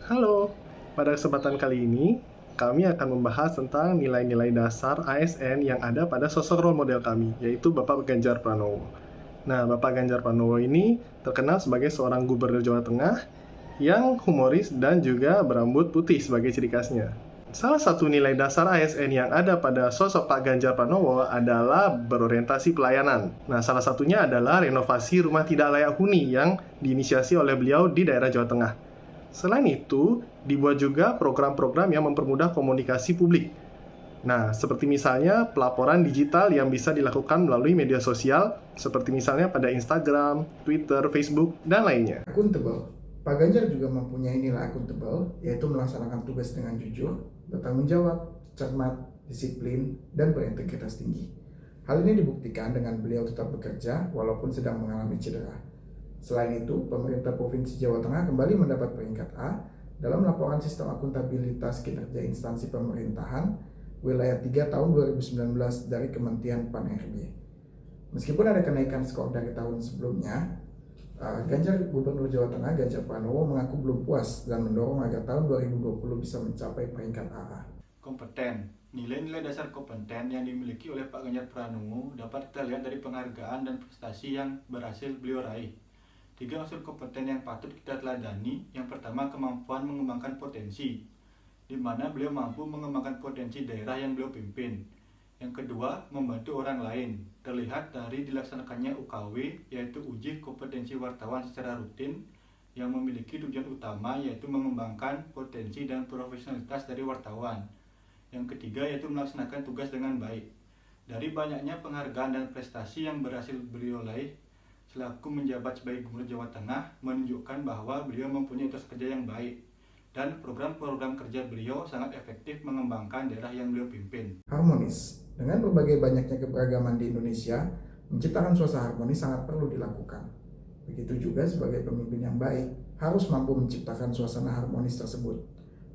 Halo, pada kesempatan kali ini kami akan membahas tentang nilai-nilai dasar ASN yang ada pada sosok role model kami, yaitu Bapak Ganjar Pranowo. Nah, Bapak Ganjar Pranowo ini terkenal sebagai seorang gubernur Jawa Tengah yang humoris dan juga berambut putih sebagai ciri khasnya. Salah satu nilai dasar ASN yang ada pada sosok Pak Ganjar Pranowo adalah berorientasi pelayanan. Nah, salah satunya adalah renovasi rumah tidak layak huni yang diinisiasi oleh beliau di daerah Jawa Tengah. Selain itu, dibuat juga program-program yang mempermudah komunikasi publik. Nah, seperti misalnya pelaporan digital yang bisa dilakukan melalui media sosial, seperti misalnya pada Instagram, Twitter, Facebook, dan lainnya. Akuntabel. Pak Ganjar juga mempunyai nilai akuntabel, yaitu melaksanakan tugas dengan jujur, bertanggung jawab, cermat, disiplin, dan berintegritas tinggi. Hal ini dibuktikan dengan beliau tetap bekerja walaupun sedang mengalami cedera. Selain itu, pemerintah Provinsi Jawa Tengah kembali mendapat peringkat A dalam laporan sistem akuntabilitas kinerja instansi pemerintahan wilayah 3 tahun 2019 dari Kementerian PAN-RB. Meskipun ada kenaikan skor dari tahun sebelumnya, Gubernur Jawa Tengah Ganjar Pranowo mengaku belum puas dan mendorong agar tahun 2020 bisa mencapai peringkat AA. Kompeten. Nilai-nilai dasar kompeten yang dimiliki oleh Pak Ganjar Pranowo dapat kita lihat dari penghargaan dan prestasi yang berhasil beliau raih. 3 unsur kompeten yang patut kita teladani. Yang pertama, kemampuan mengembangkan potensi, di mana beliau mampu mengembangkan potensi daerah yang beliau pimpin. Yang kedua, membantu orang lain, terlihat dari dilaksanakannya UKW, yaitu uji kompetensi wartawan secara rutin, yang memiliki tujuan utama yaitu mengembangkan potensi dan profesionalitas dari wartawan. Yang ketiga, yaitu melaksanakan tugas dengan baik. Dari banyaknya penghargaan dan prestasi yang berhasil beliau raih selaku menjabat sebagai Gubernur Jawa Tengah, menunjukkan bahwa beliau mempunyai etos kerja yang baik dan program-program kerja beliau sangat efektif mengembangkan daerah yang beliau pimpin. Harmonis. Dengan berbagai banyaknya keberagaman di Indonesia, menciptakan suasana harmonis sangat perlu dilakukan. Begitu juga sebagai pemimpin yang baik, harus mampu menciptakan suasana harmonis tersebut.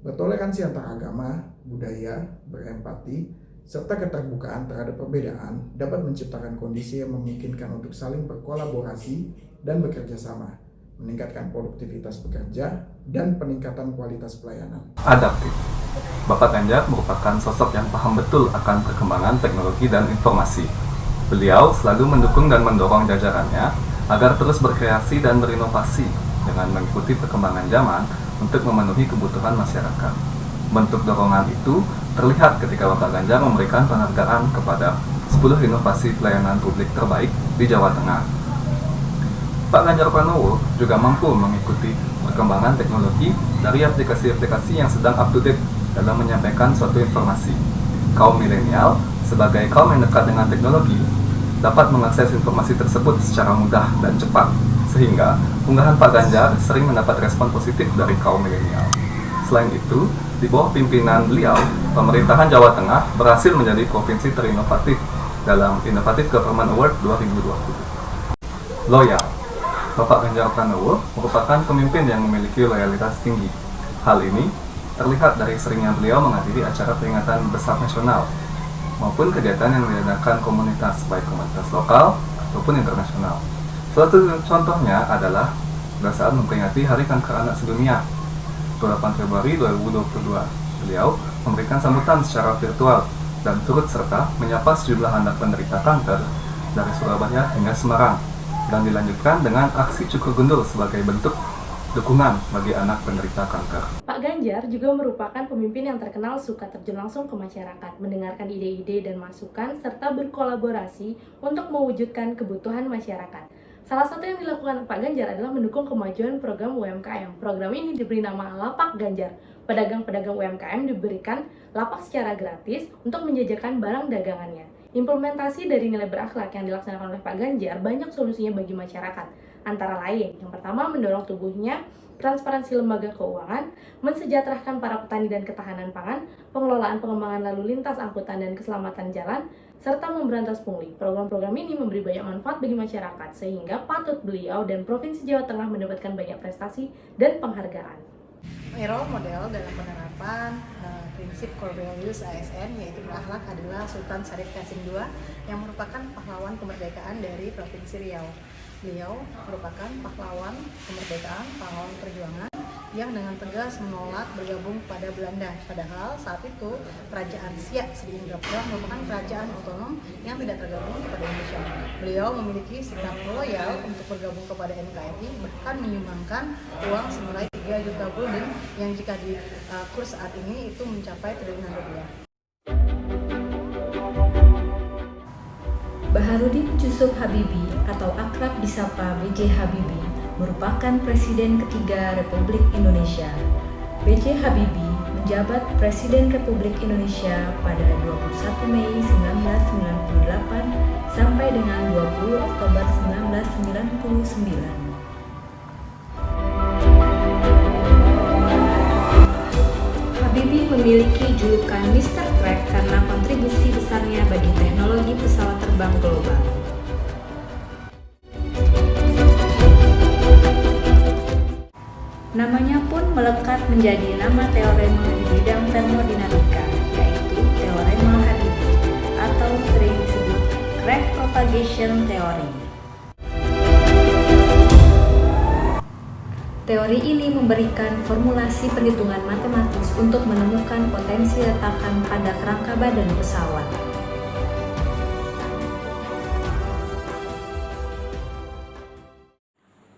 Bertoleransi antar agama, budaya, berempati, serta keterbukaan terhadap perbedaan dapat menciptakan kondisi yang memungkinkan untuk saling berkolaborasi dan bekerja sama, meningkatkan produktivitas pekerja, dan peningkatan kualitas pelayanan. Adaptif. Bapak Ganjar merupakan sosok yang paham betul akan perkembangan teknologi dan informasi. Beliau selalu mendukung dan mendorong jajarannya agar terus berkreasi dan berinovasi dengan mengikuti perkembangan zaman untuk memenuhi kebutuhan masyarakat. Bentuk dorongan itu terlihat ketika Bapak Ganjar memberikan penghargaan kepada 10 inovasi pelayanan publik terbaik di Jawa Tengah. Pak Ganjar Pranowo juga mampu mengikuti perkembangan teknologi dari aplikasi-aplikasi yang sedang up to date dalam menyampaikan suatu informasi. Kaum milenial, sebagai kaum yang dekat dengan teknologi, dapat mengakses informasi tersebut secara mudah dan cepat, sehingga unggahan Pak Ganjar sering mendapat respon positif dari kaum milenial. Selain itu, di bawah pimpinan beliau, pemerintahan Jawa Tengah berhasil menjadi provinsi terinovatif dalam Innovative Government Award 2020. Loyal. Bapak Ganjar Pranowo merupakan pemimpin yang memiliki loyalitas tinggi. Hal ini terlihat dari seringnya beliau menghadiri acara peringatan besar nasional maupun kegiatan yang diadakan komunitas, baik komunitas lokal ataupun internasional. Suatu contohnya adalah pada saat memperingati Hari Kanker Anak Sedunia 28 Februari 2022. Beliau memberikan sambutan secara virtual dan turut serta menyapa sejumlah anak penderita kanker dari Surabaya hingga Semarang, dan dilanjutkan dengan aksi cukur gundul sebagai bentuk dukungan bagi anak penderita kanker. Pak Ganjar juga merupakan pemimpin yang terkenal suka terjun langsung ke masyarakat, mendengarkan ide-ide dan masukan, serta berkolaborasi untuk mewujudkan kebutuhan masyarakat. Salah satu yang dilakukan Pak Ganjar adalah mendukung kemajuan program UMKM. Program ini diberi nama Lapak Ganjar. Pedagang-pedagang UMKM diberikan lapak secara gratis untuk menjajakan barang dagangannya. Implementasi dari nilai berakhlak yang dilaksanakan oleh Pak Ganjar banyak solusinya bagi masyarakat. Antara lain, yang pertama mendorong tumbuhnya transparansi lembaga keuangan, mensejahterakan para petani dan ketahanan pangan, pengelolaan pengembangan lalu lintas angkutan dan keselamatan jalan, serta memberantas pungli. Program-program ini memberi banyak manfaat bagi masyarakat, sehingga patut beliau dan Provinsi Jawa Tengah mendapatkan banyak prestasi dan penghargaan. Role model dalam penerapan prinsip core values ASN, yaitu berakhlak, adalah Sultan Syarif Qasim II yang merupakan pahlawan kemerdekaan dari Provinsi Riau. Beliau merupakan pahlawan kemerdekaan, pahlawan perjuangan yang dengan tegas menolak bergabung pada Belanda. Padahal saat itu Kerajaan Siak Sri Indrapura merupakan kerajaan otonom yang tidak tergabung kepada Indonesia. Beliau memiliki sikap loyal untuk bergabung kepada NKRI, bahkan menyumbangkan uang senilai 3 juta gulden yang jika di kurs saat ini itu mencapai triliunan rupiah. Baharudin Jusuf Habibie atau akrab disapa B.J. Habibie merupakan Presiden ketiga Republik Indonesia. B.J. Habibie menjabat Presiden Republik Indonesia pada 21 Mei 1998 sampai dengan 20 Oktober 1999. Habibie memiliki julukan Mr. Trek karena kontribusi besarnya bagi teknologi pesawat terbang global. Namanya pun melekat menjadi nama teorema di bidang termodinamika, yaitu teorema Habibie atau sering disebut Crack Propagation Theory. Teori ini memberikan formulasi perhitungan matematis untuk menemukan potensi retakan pada kerangka badan pesawat.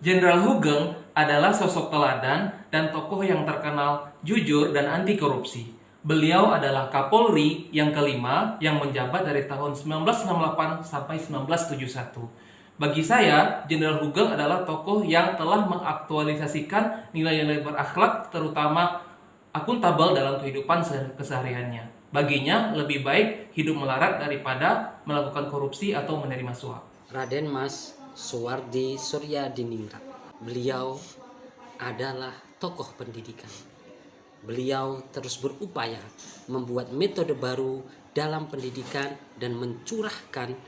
Jenderal Hugeng adalah sosok teladan dan tokoh yang terkenal jujur dan anti korupsi. Beliau adalah Kapolri yang kelima yang menjabat dari tahun 1968 sampai 1971. Bagi saya, Jenderal Hugeng adalah tokoh yang telah mengaktualisasikan nilai-nilai berakhlak, terutama akuntabel dalam kehidupan kesehariannya. Baginya, lebih baik hidup melarat daripada melakukan korupsi atau menerima suap. Raden Mas Suwardi Suryadiningrat. Beliau adalah tokoh pendidikan. Beliau terus berupaya membuat metode baru dalam pendidikan dan mencurahkan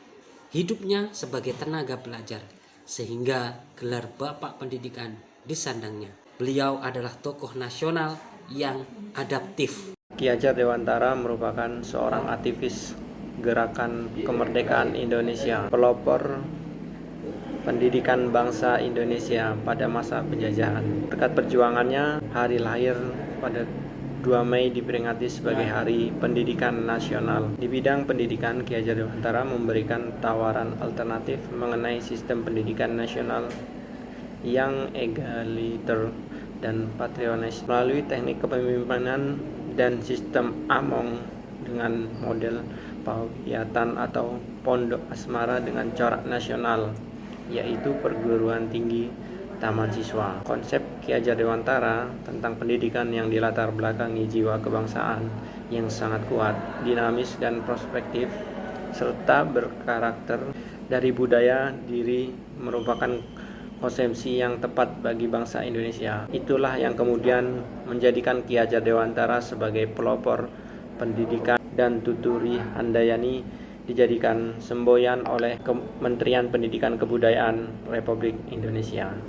hidupnya sebagai tenaga pelajar, sehingga gelar Bapak Pendidikan disandangnya. Beliau adalah tokoh nasional yang adaptif. Ki Hajar Dewantara merupakan seorang aktivis gerakan kemerdekaan Indonesia, pelopor pendidikan bangsa Indonesia pada masa penjajahan. Berkat perjuangannya, hari lahir pada 2 Mei diperingati sebagai Hari Pendidikan Nasional. Di bidang pendidikan, Ki Hajar Dewantara memberikan tawaran alternatif mengenai sistem pendidikan nasional yang egaliter dan patriotis melalui teknik kepemimpinan dan sistem Among dengan model pauliatan atau pondok asmara dengan corak nasional, yaitu perguruan tinggi taman siswa. Konsep Ki Hajar Dewantara tentang pendidikan yang dilatar belakangi jiwa kebangsaan yang sangat kuat, dinamis dan prospektif, serta berkarakter dari budaya diri merupakan konsepsi yang tepat bagi bangsa Indonesia. Itulah yang kemudian menjadikan Ki Hajar Dewantara sebagai pelopor pendidikan dan Tuturi Handayani dijadikan semboyan oleh Kementerian Pendidikan Kebudayaan Republik Indonesia.